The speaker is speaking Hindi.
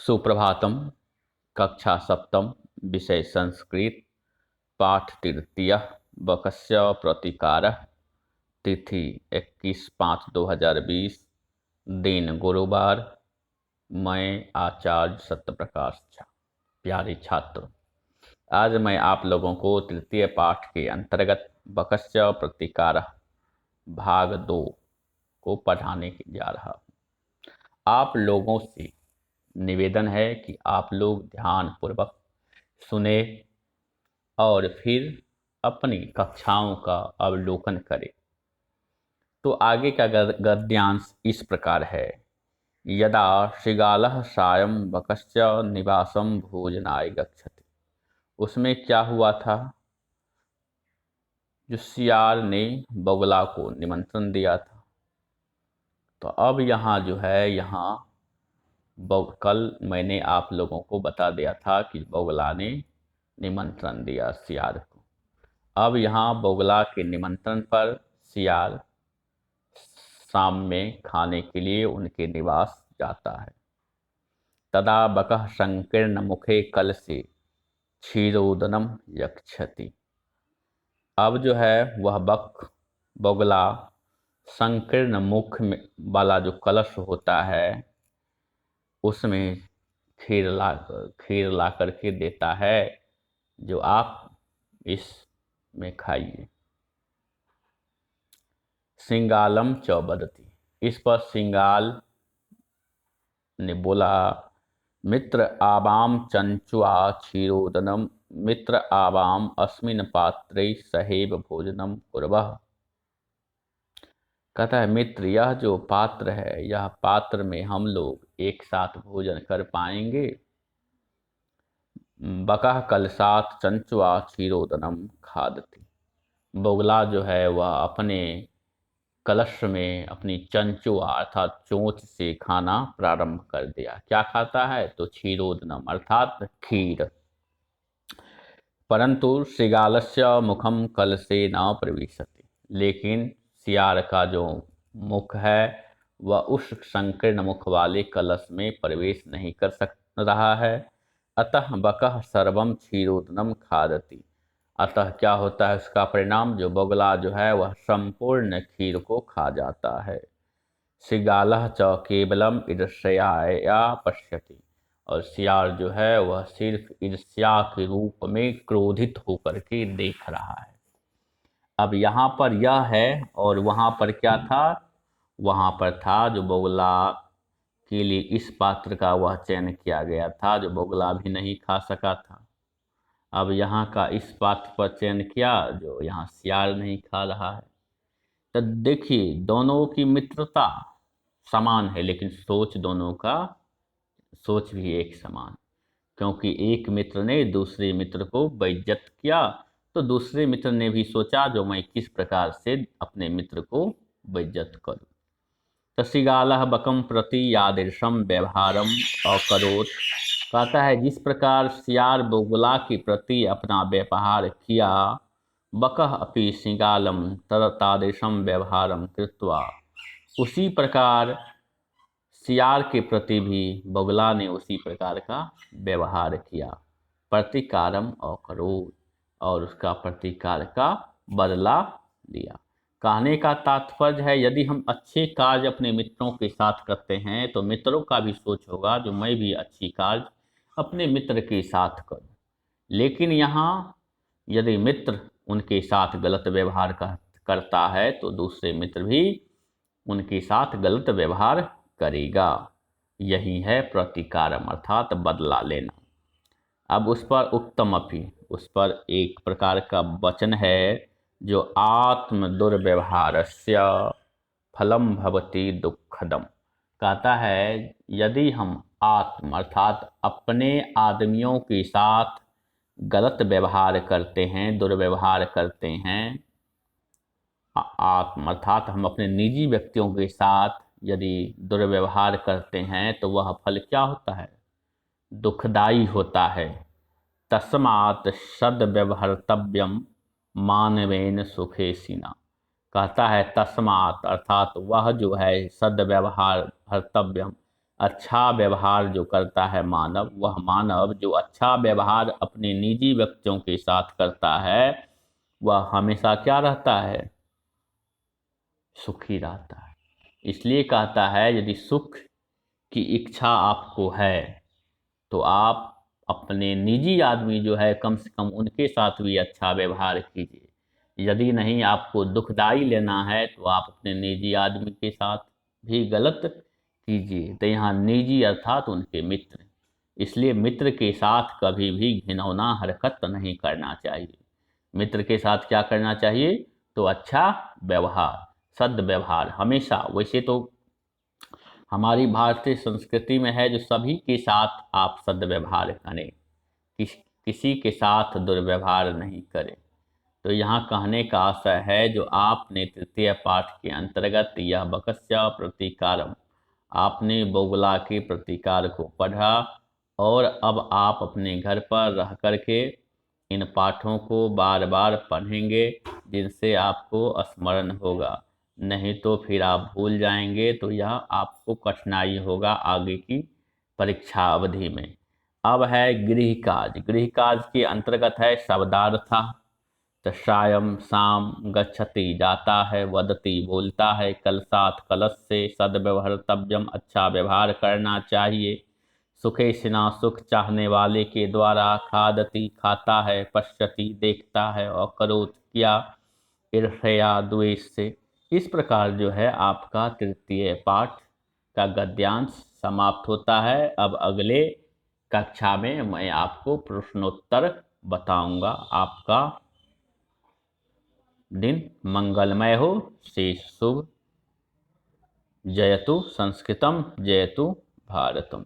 सुप्रभातम। कक्षा सप्तम, विषय संस्कृत, पाठ तृतीय, बकस्य प्रतिकारः। तिथि 21/5/2020, दिन गुरुवार। मैं आचार्य सत्यप्रकाश झा। प्यारे छात्र, आज मैं आप लोगों को तृतीय पाठ के अंतर्गत बकस्य प्रतिकारः भाग 2 को पढ़ाने जा रहा हूँ। आप लोगों से निवेदन है कि आप लोग ध्यानपूर्वक सुने और फिर अपनी कक्षाओं का अवलोकन करें। तो आगे का गद्यांश इस प्रकार है। यदा शृगालः सायं बकस्य निवासं भोजनाय गच्छति। उसमें क्या हुआ था? जो सियार ने बगुला को निमंत्रण दिया था। तो अब यहाँ जो है, यहाँ कल मैंने आप लोगों को बता दिया था कि बगुला ने निमंत्रण दिया सियार को। अब यहाँ बगुला के निमंत्रण पर सियार शाम में खाने के लिए उनके निवास जाता है। तदा बकः संकीर्ण मुखे कलसे क्षीरोदनम यक्षति। अब जो है वह बगुला संकीर्ण मुख वाला जो कलश होता है उसमें खीर ला करके देता है, जो आप इसमें खाइए। सिंगालम च वदति। इस पर सिंगाल ने बोला, मित्र आवाम चंचुआ क्षीरोदनम मित्र आवाम अस्मिन पात्रे सहेब भोजनम कुर्वः। कहता है, मित्र, यह जो पात्र है, यह पात्र में हम लोग एक साथ भोजन कर पाएंगे। बकः कलशात चंचुआ क्षीरोदनम खादति। बगुला जो है वह अपने कलश में अपनी चंचुआ अर्थात चोंच से खाना प्रारंभ कर दिया। क्या खाता है? तो क्षीरोदनम अर्थात खीर। परंतु शृगालस्य मुखम कलशे न प्रविशति। लेकिन सियार का जो मुख है वह उस संकीर्ण मुख वाले कलश में प्रवेश नहीं कर रहा है। अतः बकः सर्वम क्षीरोदनम खादति। अतः क्या होता है उसका परिणाम? जो बगुला जो है वह संपूर्ण खीर को खा जाता है। शृगालः च केवलम ईर्ष्यया पश्यति। और सियार जो है वह सिर्फ ईर्ष्या के रूप में क्रोधित होकर के देख रहा है। अब यहाँ पर यह है और वहाँ पर क्या था? वहाँ पर था जो बगुला के लिए इस पात्र का वह चयन किया गया था, जो बगुला भी नहीं खा सका था। अब यहाँ का इस पात्र पर चयन किया जो यहाँ सियार नहीं खा रहा है। तो देखिए, दोनों की मित्रता समान है, लेकिन सोच भी एक समान। क्योंकि एक मित्र ने दूसरे मित्र को बेइज्जत किया, तो दूसरे मित्र ने भी सोचा जो मैं किस प्रकार से अपने मित्र को बेइज्जत करूं। तो शृगालः बकं प्रति यादृशं व्यवहारम अकरोत्। कहता है, जिस प्रकार सियार बगुला के प्रति अपना व्यवहार किया, बकः अपि शृगालं तादृशं व्यवहारं कृत्वा। उसी प्रकार सियार के प्रति भी बगुला ने उसी प्रकार का व्यवहार किया। प्रतिकारम अकरोत्, और उसका प्रतिकार का बदला लिया। कहने का तात्पर्य है, यदि हम अच्छे कार्य अपने मित्रों के साथ करते हैं तो मित्रों का भी सोच होगा जो मैं भी अच्छी कार्य अपने मित्र के साथ करूं। लेकिन यहाँ यदि मित्र उनके साथ गलत व्यवहार करता है तो दूसरे मित्र भी उनके साथ गलत व्यवहार करेगा। यही है प्रतिकारम अर्थात बदला लेना। अब उस पर उत्तम अपि, उस पर एक प्रकार का वचन है जो आत्म दुर्व्यवहारस्य फलम भवति दुःखदम। कहता है, यदि हम आत्म अर्थात अपने आदमियों के साथ गलत व्यवहार करते हैं, दुर्व्यवहार करते हैं, आत्म अर्थात हम अपने निजी व्यक्तियों के साथ यदि दुर्व्यवहार करते हैं तो वह फल क्या होता है? दुखदाई होता है। तस्मात् सद्व्यवहर्तव्यम मानवेन सुखेसिना। कहता है तस्मात् अर्थात वह जो है सद्व्यवहार हर्तव्यम अच्छा व्यवहार जो करता है मानव, वह मानव जो अच्छा व्यवहार अपने निजी व्यक्तियों के साथ करता है, वह हमेशा क्या रहता है? सुखी रहता है। इसलिए कहता है यदि सुख की इच्छा आपको है तो आप अपने निजी आदमी जो है कम से कम उनके साथ भी अच्छा व्यवहार कीजिए। यदि नहीं आपको दुखदाई लेना है तो आप अपने निजी आदमी के साथ भी गलत कीजिए। तो यहाँ निजी अर्थात उनके मित्र। इसलिए मित्र के साथ कभी भी घिनौना हरकत नहीं करना चाहिए। मित्र के साथ क्या करना चाहिए? तो अच्छा व्यवहार, सद्व्यवहार हमेशा। वैसे तो हमारी भारतीय संस्कृति में है जो सभी के साथ आप सद्व्यवहार करें, किसी के साथ दुर्व्यवहार नहीं करें। तो यहाँ कहने का आशय है जो आपने तृतीय पाठ के अंतर्गत यह बकस्य प्रतिकारम, आपने बोगला के प्रतिकार को पढ़ा और अब आप अपने घर पर रह करके इन पाठों को बार बार पढ़ेंगे जिनसे आपको स्मरण होगा। नहीं तो फिर आप भूल जाएंगे तो यह आपको कठिनाई होगा आगे की परीक्षा अवधि में। अब है गृह काज। गृह काज के अंतर्गत है शब्दार्थ। तो सायं शाम गच्छति जाता है, वदति बोलता है, कलशात कलश से, सद्व्यवहर्तव्यम अच्छा व्यवहार करना चाहिए, सुखे सिना सुख चाहने वाले के द्वारा, खादति खाता है, पश्यति देखता है, और करोत किया ईर्ष्या द्वेष से। इस प्रकार जो है आपका तृतीय पाठ का गद्यांश समाप्त होता है। अब अगले कक्षा में मैं आपको प्रश्नोत्तर बताऊंगा। आपका दिन मंगलमय हो। शेष शुभ। जयतु संस्कृतम, जयतु भारतम।